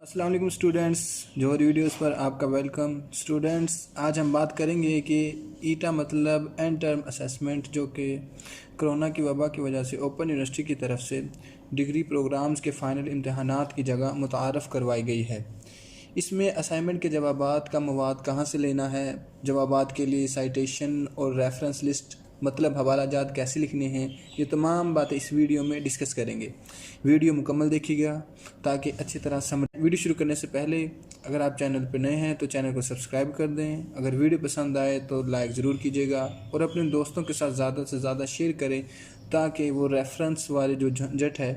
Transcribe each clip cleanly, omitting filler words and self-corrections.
अस्सलाम वालेकुम स्टूडेंट्स, जौहर वीडियोस पर आपका वेलकम। स्टूडेंट्स, आज हम बात करेंगे कि ईटा मतलब एंड टर्म असेसमेंट जो कि कोरोना की वबा की वजह से ओपन यूनिवर्सिटी की तरफ से डिग्री प्रोग्राम्स के फ़ाइनल इम्तहानात की जगह मुतारफ़ करवाई गई है। इसमें असाइनमेंट के जवाबात का मवाद कहाँ से लेना है, जवाबात के लिए साइटेशन और रेफरेंस लिस्ट मतलब हवाला जात कैसे लिखने हैं, ये तमाम बातें इस वीडियो में डिस्कस करेंगे। वीडियो मुकम्मल देखिएगा ताकि अच्छी तरह समझ। वीडियो शुरू करने से पहले अगर आप चैनल पर नए हैं तो चैनल को सब्सक्राइब कर दें। अगर वीडियो पसंद आए तो लाइक ज़रूर कीजिएगा और अपने दोस्तों के साथ ज़्यादा से ज़्यादा शेयर करें ताकि वो रेफरेंस वाले जो झंझट है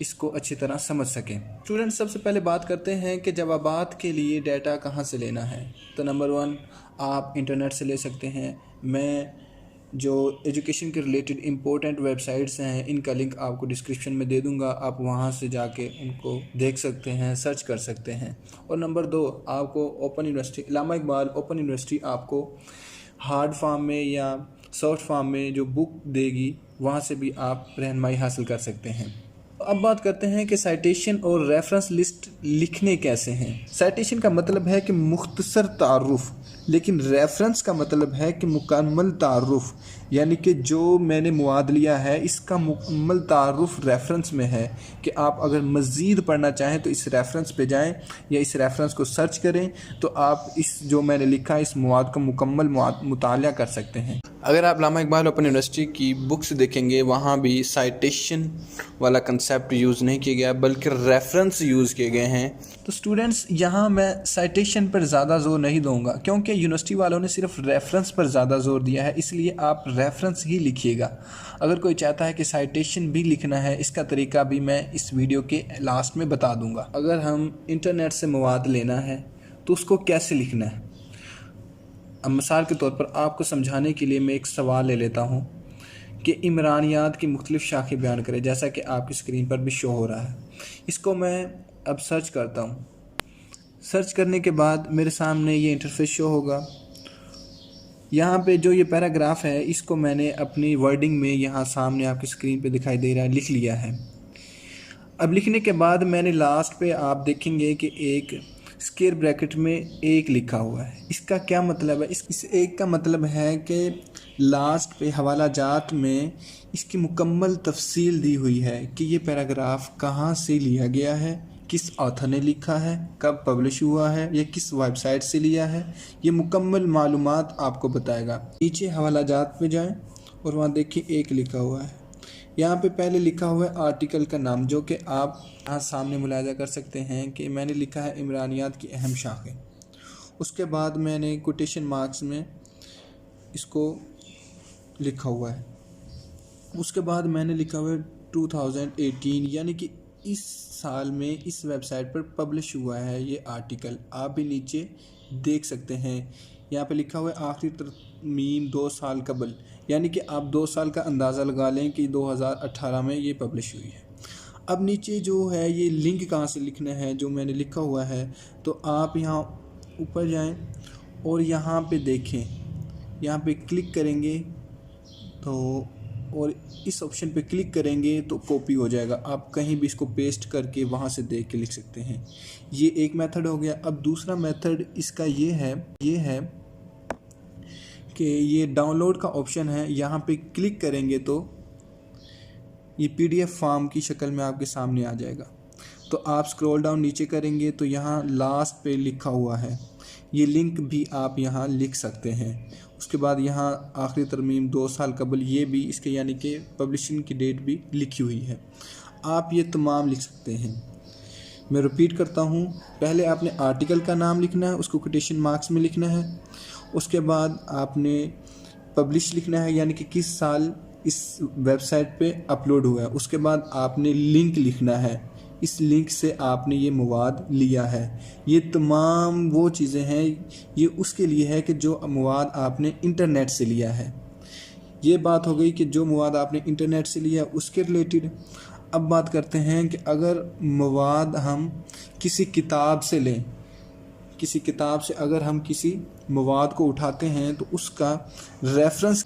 इसको अच्छी तरह समझ सकें। स्टूडेंट्स, सबसे पहले बात करते हैं कि जवाबात के लिए डाटा कहाँ से लेना है। तो नंबर 1 आप इंटरनेट से ले सकते हैं। मैं जो एजुकेशन के रिलेटेड इम्पोर्टेंट वेबसाइट्स हैं इनका लिंक आपको डिस्क्रिप्शन में दे दूंगा, आप वहां से जाके उनको देख सकते हैं, सर्च कर सकते हैं। और नंबर 2 आपको open university Allama Iqbal open university आपको हार्ड फॉर्म में या सॉफ्ट फॉर्म में जो बुक देगी वहां से भी आप रहनुमाई हासिल कर सकते हैं। अब बात करते हैं कि साइटेशन और रेफरेंस लिस्ट लिखने कैसे हैं। साइटेशन का मतलब है कि मुख्तसर तारुफ, लेकिन रेफरेंस का मतलब है कि मुकम्मल तारुफ, यानी कि जो मैंने मुआद लिया है इसका मुकम्मल तारुफ रेफरेंस में है कि आप अगर मज़ीद पढ़ना चाहें तो इस रेफरेंस पे जाएं या इस रेफरेंस को सर्च करें तो आप इस जो मैंने लिखा है इस मुआद का मुकम्मल मुताला कर सकते हैं। अगर आप इलामा इकबाल ओपन यूनिवर्सिटी की बुक्स देखेंगे वहाँ भी साइटेशन वाला कंसेप्ट यूज़ नहीं किया गया बल्कि रेफरेंस यूज़ किए गए हैं। तो स्टूडेंट्स, यहाँ मैं साइटेशन पर ज़्यादा ज़ोर नहीं दूंगा क्योंकि यूनिवर्सिटी वालों ने सिर्फ रेफरेंस पर ज़्यादा ज़ोर दिया है, इसलिए आप रेफरेंस ही लिखिएगा। अगर कोई चाहता है कि साइटेशन भी लिखना है, इसका तरीका भी मैं इस वीडियो के लास्ट में बता दूंगा। अगर हम इंटरनेट से मवाद लेना है तो उसको कैसे लिखना है। अब मिसाल के तौर पर आपको समझाने के लिए मैं एक सवाल ले लेता हूँ कि इमरानियात की मुख्तलिफ शाखें बयान करें, जैसा कि आपकी स्क्रीन पर भी शो हो रहा है। इसको मैं अब सर्च करता हूँ। सर्च करने के बाद मेरे सामने ये इंटरफेस शो होगा। यहाँ पे जो ये पैराग्राफ है इसको मैंने अपनी वर्डिंग में यहाँ सामने आपकी स्क्रीन पे दिखाई दे रहा है लिख लिया है। अब लिखने के बाद मैंने लास्ट पे आप देखेंगे कि एक स्क्वायर ब्रैकेट में एक लिखा हुआ है। इसका क्या मतलब है? इस एक का मतलब है कि लास्ट पे हवाला जात में इसकी मुकम्मल तफसील दी हुई है कि ये पैराग्राफ कहाँ से लिया गया है, किस ऑथर ने लिखा है, कब पब्लिश हुआ है या किस वेबसाइट से लिया है। ये मुकम्मल मालूमात आपको बताएगा। नीचे हवाला जात पे जाएं और वहाँ देखिए एक लिखा हुआ है। यहाँ पे पहले लिखा हुआ है आर्टिकल का नाम, जो कि आप यहाँ सामने मुलाहिजा कर सकते हैं कि मैंने लिखा है इमरानियात की अहम शाखें। उसके बाद मैंने कोटेशन मार्क्स में इसको लिखा हुआ है। उसके बाद मैंने लिखा हुआ है 2018, यानी कि इस साल में इस वेबसाइट पर पब्लिश हुआ है ये आर्टिकल। आप भी नीचे देख सकते हैं यहाँ पे लिखा हुआ है आखिरी तरमीम 2 साल कबल, यानी कि आप 2 साल का अंदाज़ा लगा लें कि 2018 में ये पब्लिश हुई है। अब नीचे जो है ये लिंक कहाँ से लिखना है जो मैंने लिखा हुआ है, तो आप यहाँ ऊपर जाएं और यहाँ पे देखें, यहाँ पे क्लिक करेंगे तो और इस ऑप्शन पे क्लिक करेंगे तो कॉपी हो जाएगा। आप कहीं भी इसको पेस्ट करके वहाँ से देख के लिख सकते हैं। ये एक मेथड हो गया। अब दूसरा मेथड इसका ये है कि ये डाउनलोड का ऑप्शन है। यहाँ पे क्लिक करेंगे तो ये PDF फॉर्म की शक्ल में आपके सामने आ जाएगा। तो आप स्क्रॉल डाउन नीचे करेंगे तो यहाँ लास्ट पे लिखा हुआ है, ये लिंक भी आप यहाँ लिख सकते हैं। उसके बाद यहाँ आखिरी तरमीम 2 साल कबल, ये भी इसके यानी कि पब्लिशिंग की डेट भी लिखी हुई है। आप ये तमाम लिख सकते हैं। मैं रिपीट करता हूँ, पहले आपने आर्टिकल का नाम लिखना है, उसको कोटेशन मार्क्स में लिखना है। उसके बाद आपने पब्लिश लिखना है, यानी कि किस साल इस वेबसाइट पे अपलोड हुआ है। उसके बाद आपने लिंक लिखना है, इस लिंक से आपने ये मवाद लिया है। ये तमाम वो चीज़ें हैं, ये उसके लिए है कि जो मवाद आपने इंटरनेट से लिया है। ये बात हो गई कि जो मवाद आपने इंटरनेट से लिया है उसके रिलेटेड। अब बात करते हैं कि अगर मवाद हम किसी किताब से लें, किसी किताब से अगर हम किसी मवाद को उठाते हैं तो उसका रेफरेंस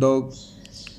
2